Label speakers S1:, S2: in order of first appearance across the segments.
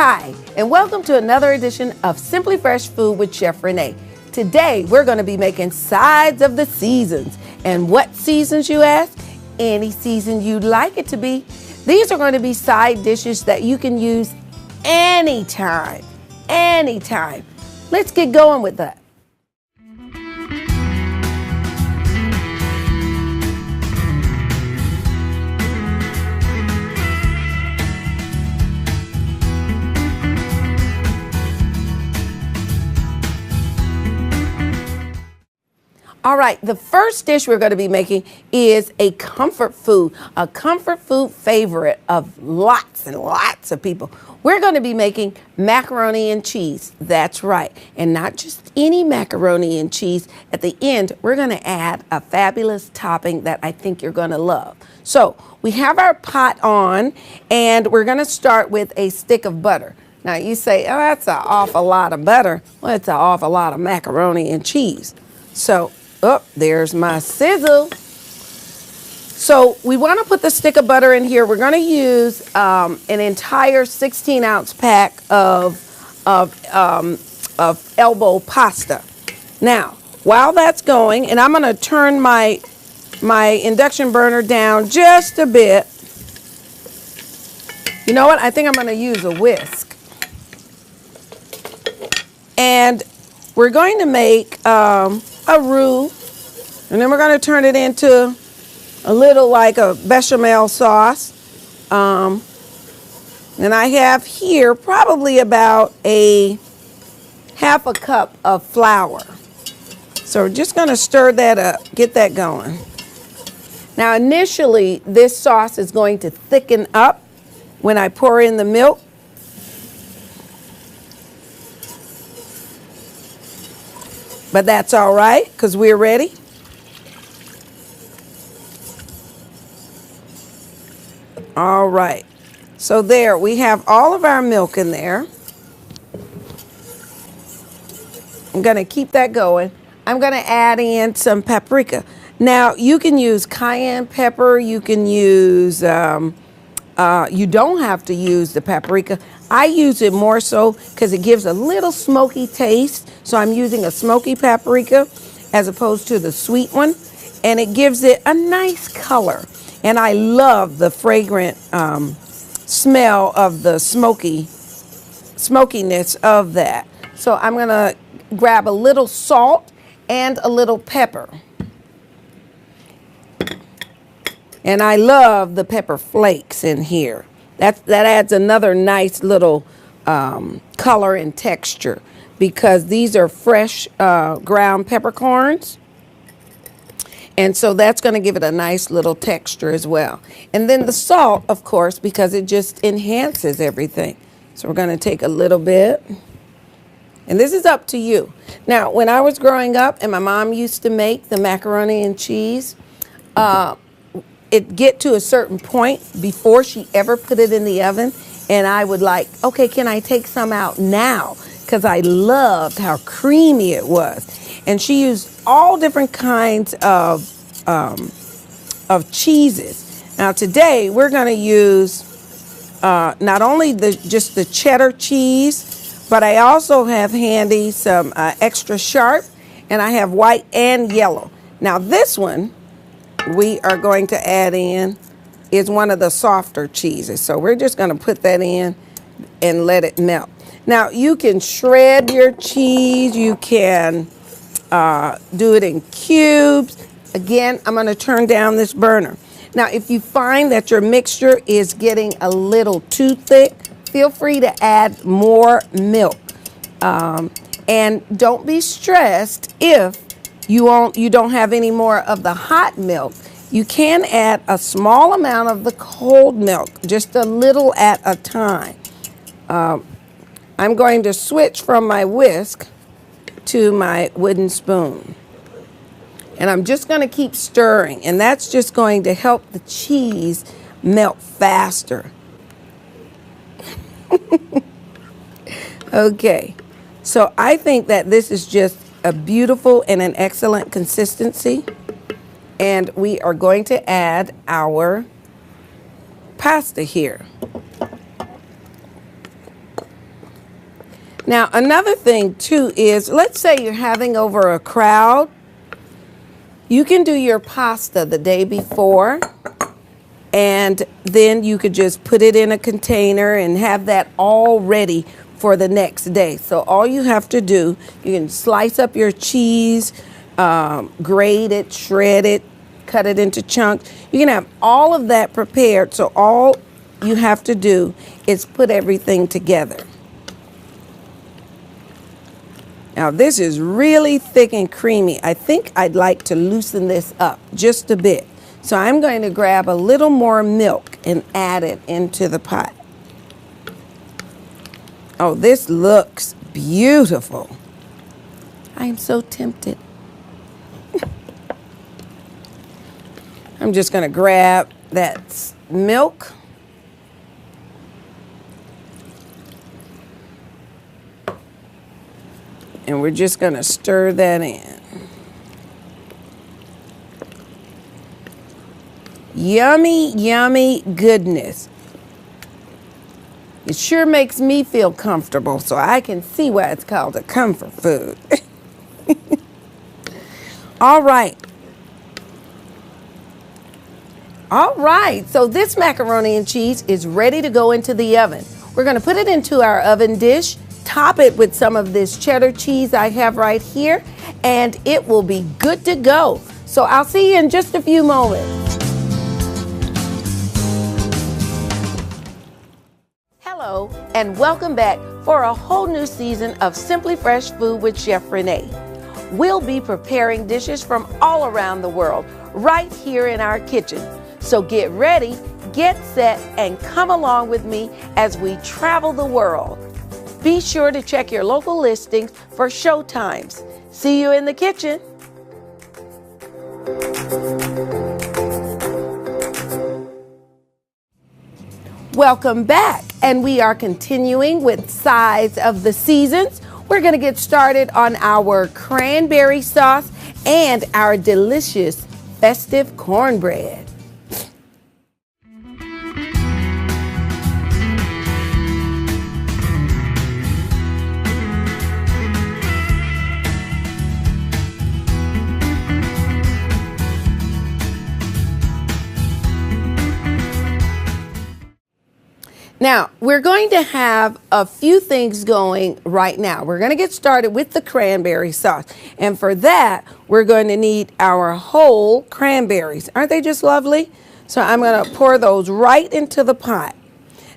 S1: Hi, and welcome to another edition of Simply Fresh Food with Chef Renee. Today, we're going to be making sides of the seasons. And what seasons, you ask? Any season you'd like it to be. These are going to be side dishes that you can use anytime. Anytime. Let's get going with that. All right, the first dish we're going to be making is a comfort food favorite of lots and lots of people. We're going to be making macaroni and cheese. That's right. And not just any macaroni and cheese. At the end, we're going to add a fabulous topping that I think you're going to love. So we have our pot on, and we're going to start with a stick of butter. Now you say, oh, that's an awful lot of butter. Well, it's an awful lot of macaroni and cheese. So there's my sizzle. So we want to put the stick of butter in here. We're going to use an entire 16-ounce pack of elbow pasta. Now, while that's going, and I'm going to turn my induction burner down just a bit. You know what? I think I'm going to use a whisk. And we're going to make a roux, and then we're going to turn it into a little like a bechamel sauce. And I have here probably about a half a cup of flour. So we're just going to stir that up, get that going. Now initially, this sauce is going to thicken up when I pour in the milk. But that's all right, because we're ready. All right. So there, we have all of our milk in there. I'm going to keep that going. I'm going to add in some paprika. Now, you can use cayenne pepper. You can use, you don't have to use the paprika. I use it more so because it gives a little smoky taste. So I'm using a smoky paprika as opposed to the sweet one. And it gives it a nice color. And I love the fragrant smell of the smokiness of that. So I'm going to grab a little salt and a little pepper. And I love the pepper flakes in here. That adds another nice little color and texture because these are fresh ground peppercorns. And so that's going to give it a nice little texture as well. And then the salt, of course, because it just enhances everything. So we're going to take a little bit. And this is up to you. Now, when I was growing up and my mom used to make the macaroni and cheese, it get to a certain point before she ever put it in the oven. And I would like, okay, can I take some out now? Because I loved how creamy it was. And she used all different kinds of cheeses. Now today we're going to use not only just the cheddar cheese, but I also have handy some extra sharp, and I have white and yellow. Now this one we are going to add in is one of the softer cheeses. So we're just going to put that in and let it melt. Now you can shred your cheese. You can do it in cubes. Again, I'm going to turn down this burner. Now, if you find that your mixture is getting a little too thick, feel free to add more milk. And don't be stressed if you don't have any more of the hot milk. You can add a small amount of the cold milk, just a little at a time. I'm going to switch from my whisk to my wooden spoon. And I'm just going to keep stirring, and that's just going to help the cheese melt faster. Okay, so I think that this is just a beautiful and an excellent consistency. And we are going to add our pasta here. Now, another thing too is, let's say you're having over a crowd. You can do your pasta the day before, and then you could just put it in a container and have that all ready for the next day. So all you have to do, you can slice up your cheese, grate it, shred it, cut it into chunks. You can have all of that prepared. So all you have to do is put everything together. Now this is really thick and creamy. I think I'd like to loosen this up just a bit. So I'm going to grab a little more milk and add it into the pot. Oh, this looks beautiful. I am so tempted. I'm just going to grab that milk. And we're just going to stir that in. Yummy, yummy goodness. It sure makes me feel comfortable, so I can see why it's called a comfort food. All right. All right, so this macaroni and cheese is ready to go into the oven. We're going to put it into our oven dish, top it with some of this cheddar cheese I have right here, and it will be good to go. So I'll see you in just a few moments. Hello, and welcome back for a whole new season of Simply Fresh Food with Chef Renee. We'll be preparing dishes from all around the world right here in our kitchen. So get ready, get set, and come along with me as we travel the world. Be sure to check your local listings for show times. See you in the kitchen. Welcome back, and we are continuing with Sides of the Seasons. We're going to get started on our cranberry sauce and our delicious festive cornbread. Now, we're going to have a few things going right now. We're going to get started with the cranberry sauce. And for that, we're going to need our whole cranberries. Aren't they just lovely? So I'm going to pour those right into the pot.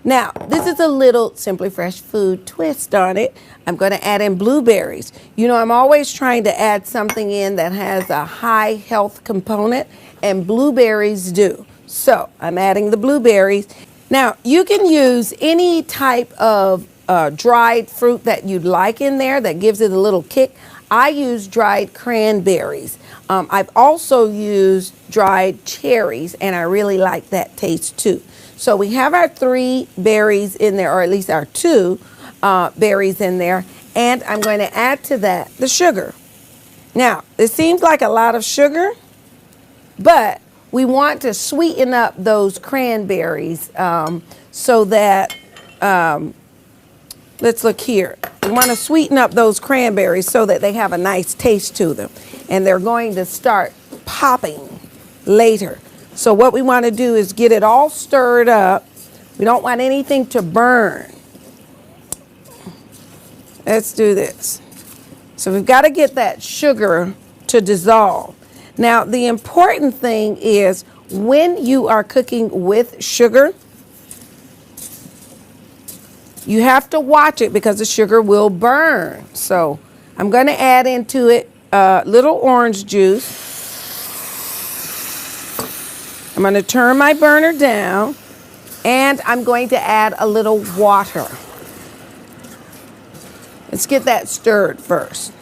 S1: Now, this is a little Simply Fresh Food twist on it. I'm going to add in blueberries. You know, I'm always trying to add something in that has a high health component, and blueberries do. So I'm adding the blueberries. Now, you can use any type of dried fruit that you'd like in there that gives it a little kick. I use dried cranberries. I've also used dried cherries, and I really like that taste too. So we have our 3 berries in there, or at least our 2 berries in there, and I'm going to add to that the sugar. Now, it seems like a lot of sugar, but we want to sweeten up those cranberries so that, let's look here. We want to sweeten up those cranberries so that they have a nice taste to them. And they're going to start popping later. So what we want to do is get it all stirred up. We don't want anything to burn. Let's do this. So we've got to get that sugar to dissolve. Now, the important thing is when you are cooking with sugar, you have to watch it because the sugar will burn. So I'm going to add into it a little orange juice. I'm going to turn my burner down, and I'm going to add a little water. Let's get that stirred first.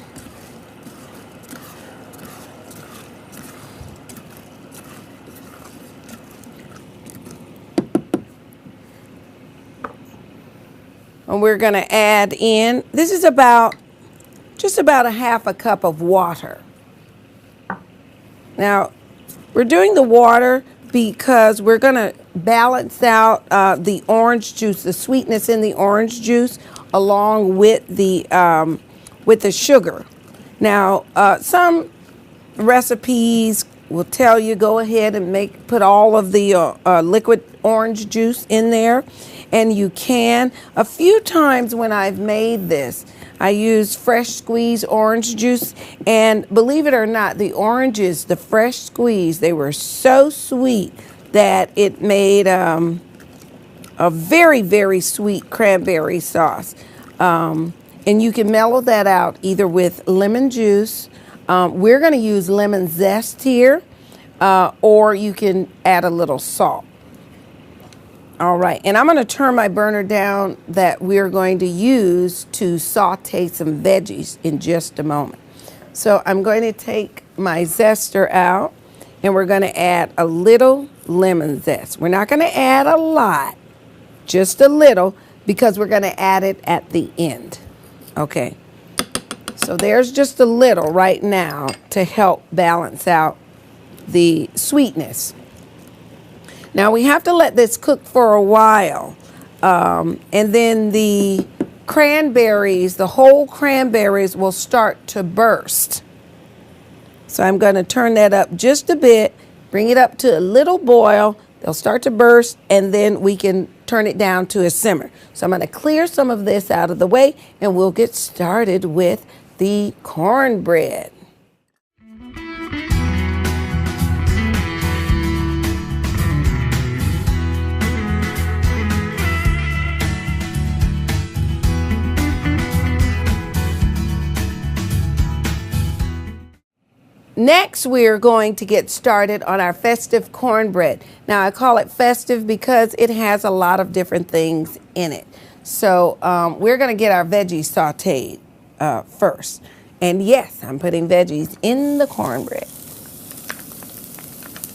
S1: And we're going to add in, this is just about a half a cup of water. Now, we're doing the water because we're going to balance out the orange juice, the sweetness in the orange juice, along with the sugar. Now, some recipes will tell you go ahead and put all of the liquid orange juice in there, and you can. A few times when I've made this, I use fresh squeezed orange juice, and believe it or not, the oranges, the fresh squeeze, they were so sweet that it made a very, very sweet cranberry sauce. And you can mellow that out either with lemon juice. We're going to use lemon zest here, or you can add a little salt. All right, and I'm going to turn my burner down that we're going to use to saute some veggies in just a moment. So I'm going to take my zester out, and we're going to add a little lemon zest. We're not going to add a lot, just a little, because we're going to add it at the end. Okay, so there's just a little right now to help balance out the sweetness. Now we have to let this cook for a while, and then the cranberries, the whole cranberries will start to burst. So I'm going to turn that up just a bit, bring it up to a little boil. They'll start to burst, and then we can turn it down to a simmer. So I'm going to clear some of this out of the way, and we'll get started with the cornbread. Next, we're going to get started on our festive cornbread. Now, I call it festive because it has a lot of different things in it. So we're going to get our veggies sauteed first. And yes, I'm putting veggies in the cornbread.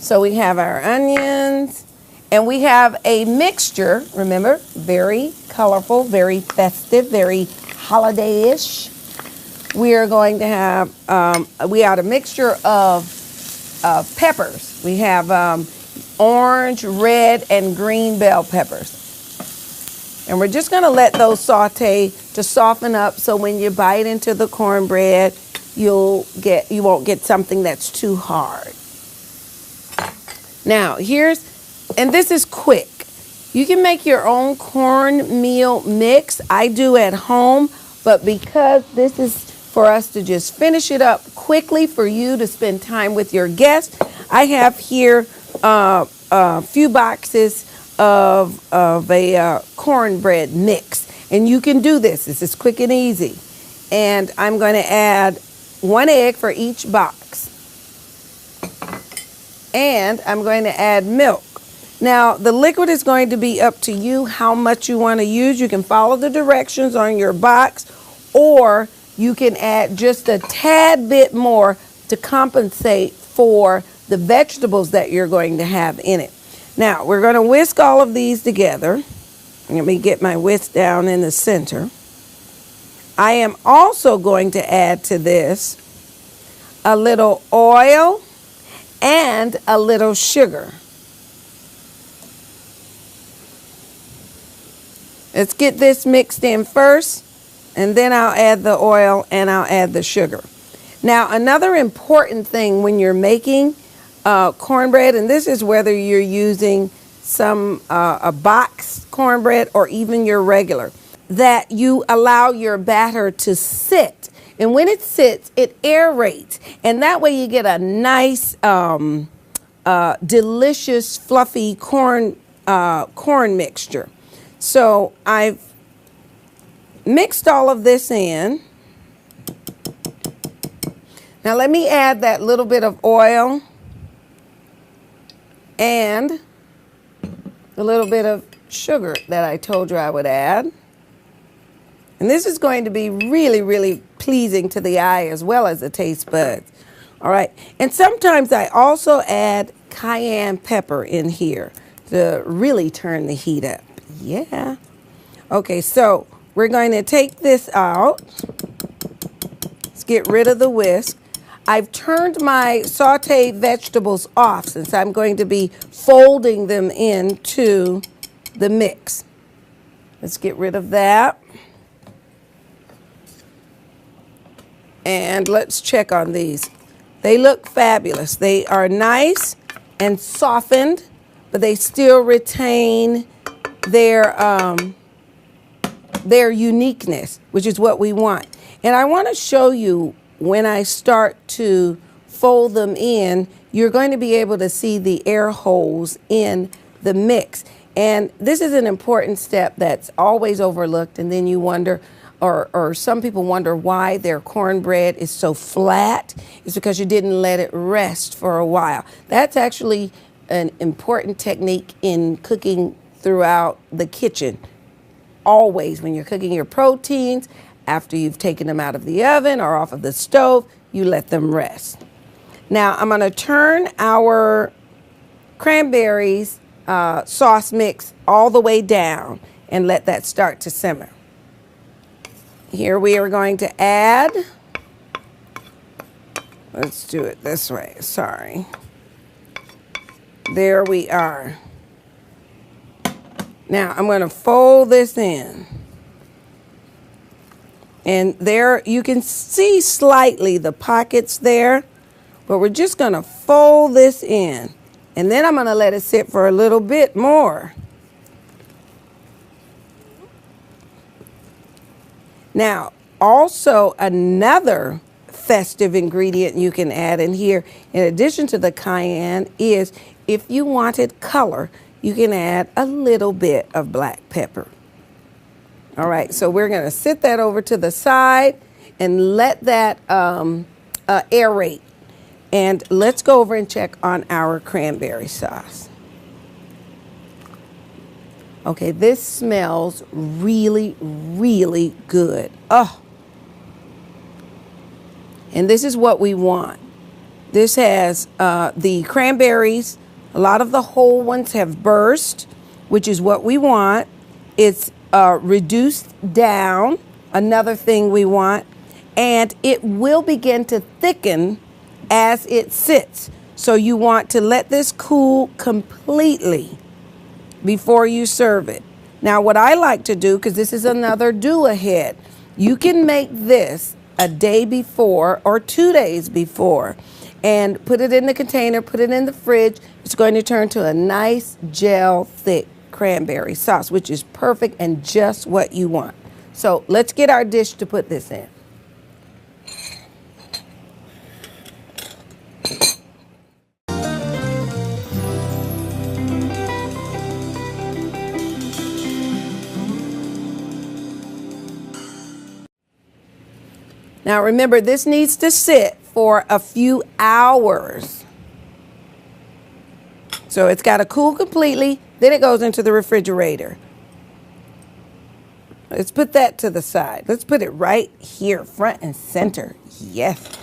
S1: So we have our onions, and we have a mixture, remember, very colorful, very festive, very holiday-ish. We are going to have, we have a mixture of peppers. We have orange, red, and green bell peppers. And we're just going to let those saute to soften up, so when you bite into the cornbread, you won't get something that's too hard. Now, and this is quick. You can make your own cornmeal mix. I do at home, but because this is for us to just finish it up quickly for you to spend time with your guests, I have here a few boxes of a cornbread mix. And you can do this. This is quick and easy. And I'm going to add 1 egg for each box. And I'm going to add milk. Now, the liquid is going to be up to you how much you want to use. You can follow the directions on your box, or you can add just a tad bit more to compensate for the vegetables that you're going to have in it. Now, we're going to whisk all of these together. Let me get my whisk down in the center. I am also going to add to this a little oil and a little sugar. Let's get this mixed in first. And then I'll add the oil and I'll add the sugar. Now, another important thing when you're making cornbread, and this is whether you're using a box cornbread or even your regular, that you allow your batter to sit. And when it sits, it aerates. And that way you get a nice, delicious, fluffy corn mixture. So I've mixed all of this in. Now let me add that little bit of oil and a little bit of sugar that I told you I would add. And this is going to be really, really pleasing to the eye as well as the taste buds. All right. And sometimes I also add cayenne pepper in here to really turn the heat up. Yeah. Okay, so we're going to take this out. Let's get rid of the whisk. I've turned my sauteed vegetables off since I'm going to be folding them into the mix. Let's get rid of that. And let's check on these. They look fabulous. They are nice and softened, but they still retain their uniqueness, which is what we want. And I want to show you when I start to fold them in, you're going to be able to see the air holes in the mix. And this is an important step that's always overlooked, and then you wonder, or some people wonder why their cornbread is so flat. It's because you didn't let it rest for a while. That's actually an important technique in cooking throughout the kitchen. Always, when you're cooking your proteins, after you've taken them out of the oven or off of the stove, you let them rest. Now I'm going to turn our cranberries sauce mix all the way down and let that start to simmer. Here we are going to add, let's do it this way, sorry. There we are. Now I'm going to fold this in. And there you can see slightly the pockets there, but we're just going to fold this in. And then I'm going to let it sit for a little bit more. Now, also another festive ingredient you can add in here, in addition to the cayenne, is if you wanted color, you can add a little bit of black pepper. All right, so we're going to sit that over to the side and let that aerate. And let's go over and check on our cranberry sauce. Okay, this smells really, really good. Oh, and this is what we want. This has the cranberries. A lot of the whole ones have burst, which is what we want. It's reduced down, another thing we want, and it will begin to thicken as it sits. So you want to let this cool completely before you serve it. Now what I like to do, because this is another do ahead, you can make this a day before or 2 days before and put it in the container, put it in the fridge. It's going to turn to a nice gel thick cranberry sauce, which is perfect and just what you want. So let's get our dish to put this in. Now remember, this needs to sit for a few hours. So it's got to cool completely, then it goes into the refrigerator. Let's put that to the side. Let's put it right here, front and center. Yes.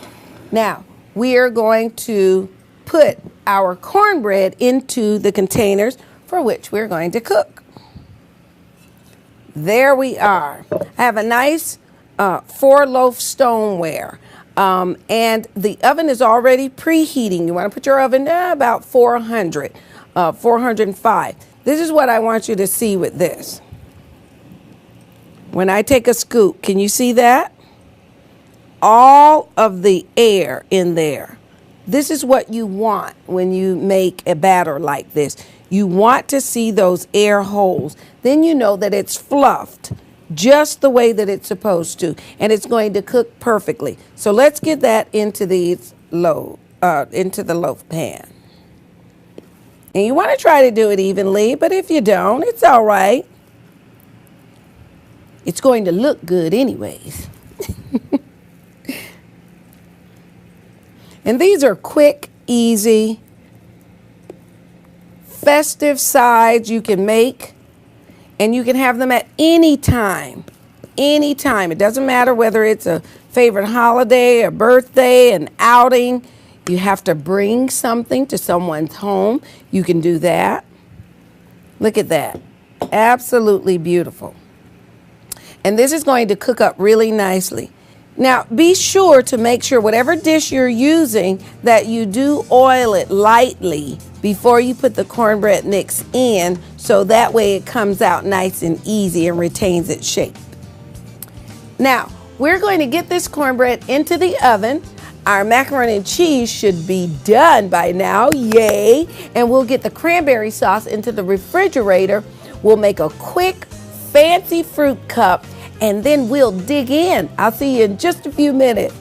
S1: Now, we are going to put our cornbread into the containers for which we're going to cook. There we are. I have a nice 4-loaf stoneware. And the oven is already preheating. You want to put your oven about 400, 405. This is what I want you to see with this. When I take a scoop, can you see that? All of the air in there. This is what you want when you make a batter like this. You want to see those air holes. Then you know that it's fluffed just the way that it's supposed to, and it's going to cook perfectly. So let's get that into the loaf pan. And you want to try to do it evenly, but if you don't, it's all right. It's going to look good anyways. And these are quick, easy, festive sides you can make. And you can have them at any time. Anytime. It doesn't matter whether it's a favorite holiday, a birthday, an outing. You have to bring something to someone's home. You can do that. Look at that. Absolutely beautiful. And this is going to cook up really nicely. Now, be sure to make sure whatever dish you're using that you do oil it lightly before you put the cornbread mix in, so that way it comes out nice and easy and retains its shape. Now, we're going to get this cornbread into the oven. Our macaroni and cheese should be done by now, yay! And we'll get the cranberry sauce into the refrigerator. We'll make a quick, fancy fruit cup, and then we'll dig in. I'll see you in just a few minutes.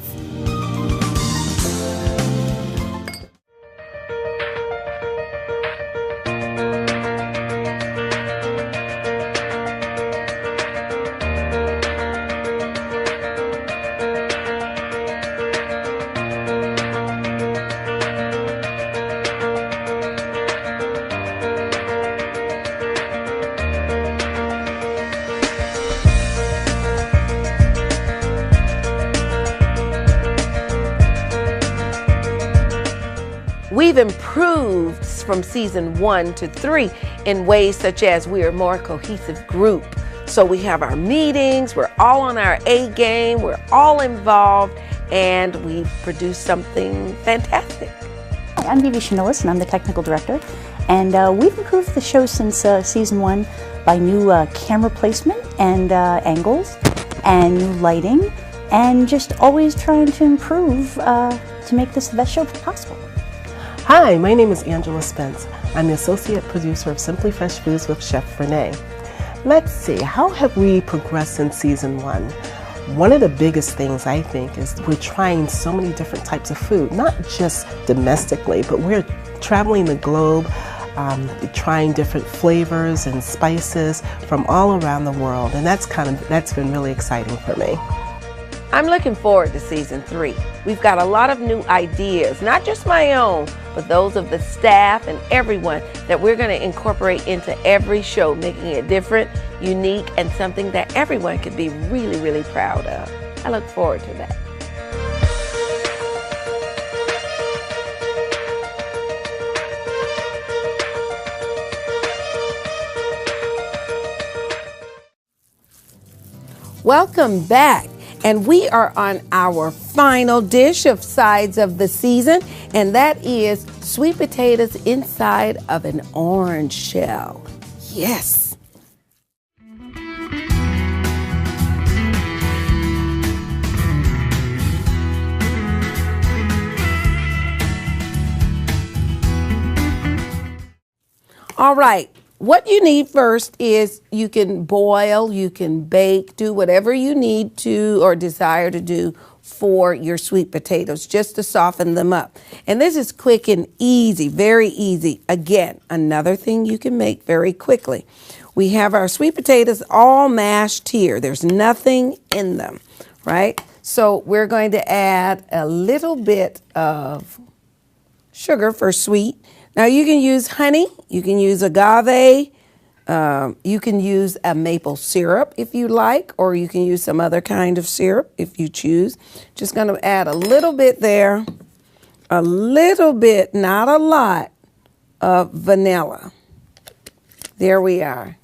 S1: We've improved from season 1 to 3 in ways such as we are a more cohesive group. So we have our meetings, we're all on our A game, we're all involved, and we've produced something fantastic.
S2: Hi, I'm Vivi Chanolis, and I'm the technical director. And we've improved the show since season 1 by new camera placement and angles and new lighting, and just always trying to improve to make this the best show possible.
S3: Hi, my name is Angela Spence. I'm the Associate Producer of Simply Fresh Foods with Chef Renee. Let's see, how have we progressed in season 1? One of the biggest things I think is we're trying so many different types of food, not just domestically, but we're traveling the globe, trying different flavors and spices from all around the world, and that's been really exciting for me.
S1: I'm looking forward to season 3. We've got a lot of new ideas, not just my own, but those of the staff and everyone that we're going to incorporate into every show, making it different, unique, and something that everyone could be really, really proud of. I look forward to that. Welcome back. And we are on our final dish of sides of the season, and that is sweet potatoes inside of an orange shell. Yes. All right. What you need first is you can boil, you can bake, do whatever you need to or desire to do for your sweet potatoes just to soften them up. And this is quick and easy, very easy. Again, another thing you can make very quickly. We have our sweet potatoes all mashed here. There's nothing in them, right? So we're going to add a little bit of sugar for sweet. Now you can use honey, you can use agave, you can use a maple syrup if you like, or you can use some other kind of syrup if you choose. Just going to add a little bit there, a little bit, not a lot, of vanilla. There we are.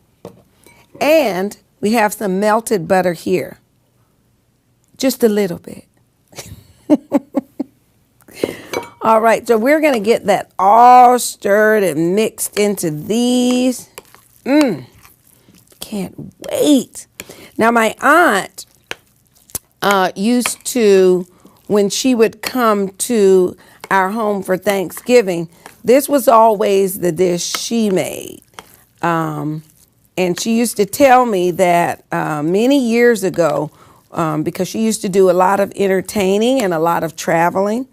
S1: And we have some melted butter here. Just a little bit. All right, so we're going to get that all stirred and mixed into these. Can't wait. Now, my aunt used to, when she would come to our home for Thanksgiving, this was always the dish she made. And she used to tell me that many years ago, because she used to do a lot of entertaining and a lot of traveling,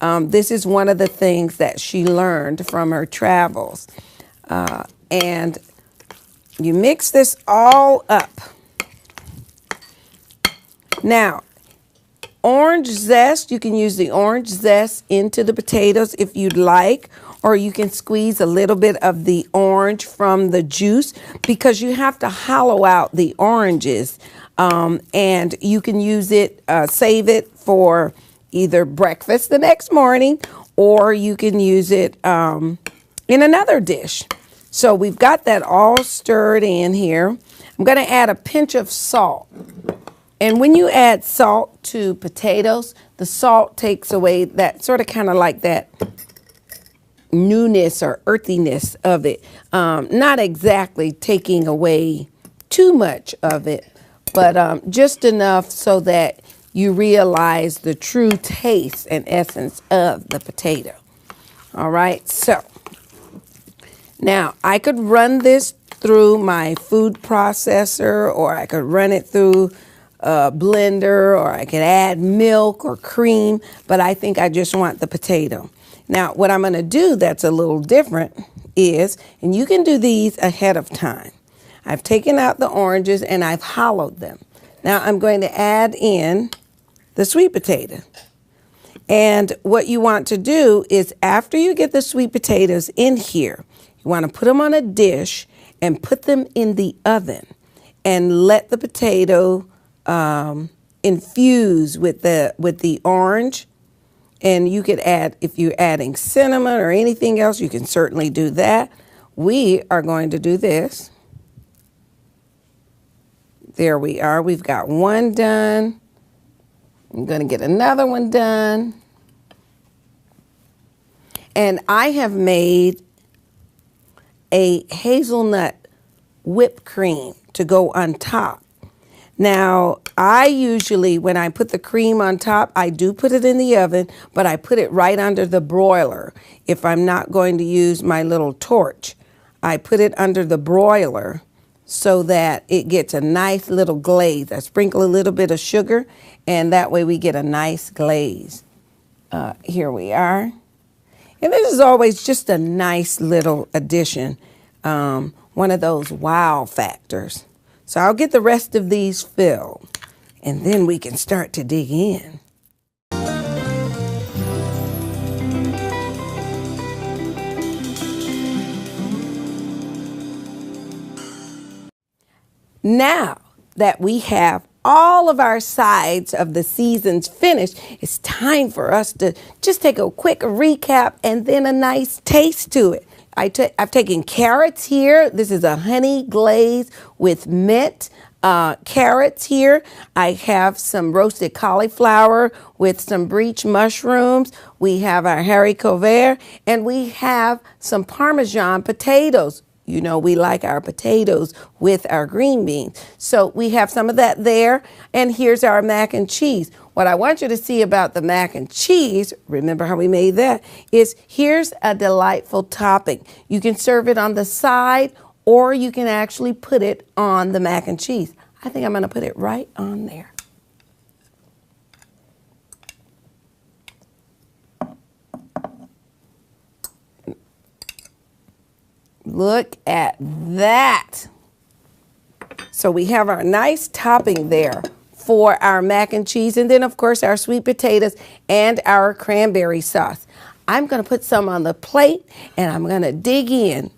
S1: this is one of the things that she learned from her travels. And you mix this all up. Now, orange zest, you can use the orange zest into the potatoes if you'd like, or you can squeeze a little bit of the orange from the juice because you have to hollow out the oranges. And you can use it, save it for either breakfast the next morning, or you can use it in another dish. So we've got that all stirred in here. I'm going to add a pinch of salt. And when you add salt to potatoes, the salt takes away that sort of kind of like that newness or earthiness of it. Not exactly taking away too much of it, but just enough so that you realize the true taste and essence of the potato. All right, so now I could run this through my food processor, or I could run it through a blender, or I could add milk or cream, but I think I just want the potato. Now, what I'm going to do that's a little different is, and you can do these ahead of time. I've taken out the oranges and I've hollowed them. Now I'm going to add in the sweet potato. And what you want to do is, after you get the sweet potatoes in here, you want to put them on a dish and put them in the oven and let the potato infuse with the orange. And you could add, if you're adding cinnamon or anything else, you can certainly do that. We are going to do this. There we are. We've got one done. I'm going to get another one done. And I have made a hazelnut whipped cream to go on top. Now, I usually, when I put the cream on top, I do put it in the oven, but I put it right under the broiler if I'm not going to use my little torch. I put it under the broiler so that it gets a nice little glaze. I sprinkle a little bit of sugar, and that way we get a nice glaze. Here we are. And this is always just a nice little addition, one of those wow factors. So I'll get the rest of these filled, and then we can start to dig in. Now that we have all of our sides of the seasons finished, it's time for us to just take a quick recap and then a nice taste to it. I've taken carrots here. This is a honey glaze with mint. Carrots here. I have some roasted cauliflower with some breech mushrooms. We have our haricot vert, and we have some Parmesan potatoes. You know, we like our potatoes with our green beans. So we have some of that there. And here's our mac and cheese. What I want you to see about the mac and cheese, remember how we made that, is here's a delightful topping. You can serve it on the side, or you can actually put it on the mac and cheese. I think I'm going to put it right on there. Look at that. So we have our nice topping there for our mac and cheese, and then of course our sweet potatoes and our cranberry sauce. I'm going to put some on the plate, and I'm going to dig in.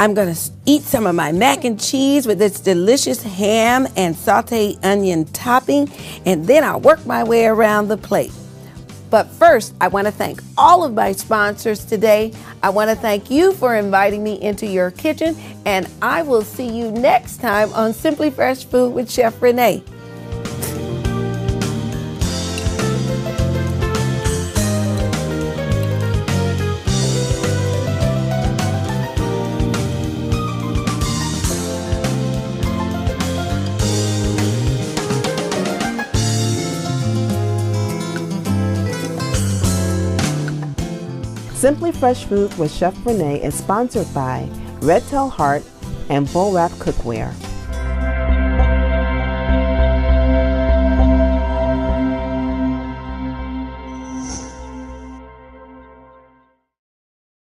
S1: I'm going to eat some of my mac and cheese with its delicious ham and sauteed onion topping, and then I'll work my way around the plate. But first, I want to thank all of my sponsors today. I want to thank you for inviting me into your kitchen, and I will see you next time on Simply Fresh Food with Chef Renee.
S3: Simply Fresh Food with Chef Renee is sponsored by Red Tail Heart and Bull Wrap Cookware.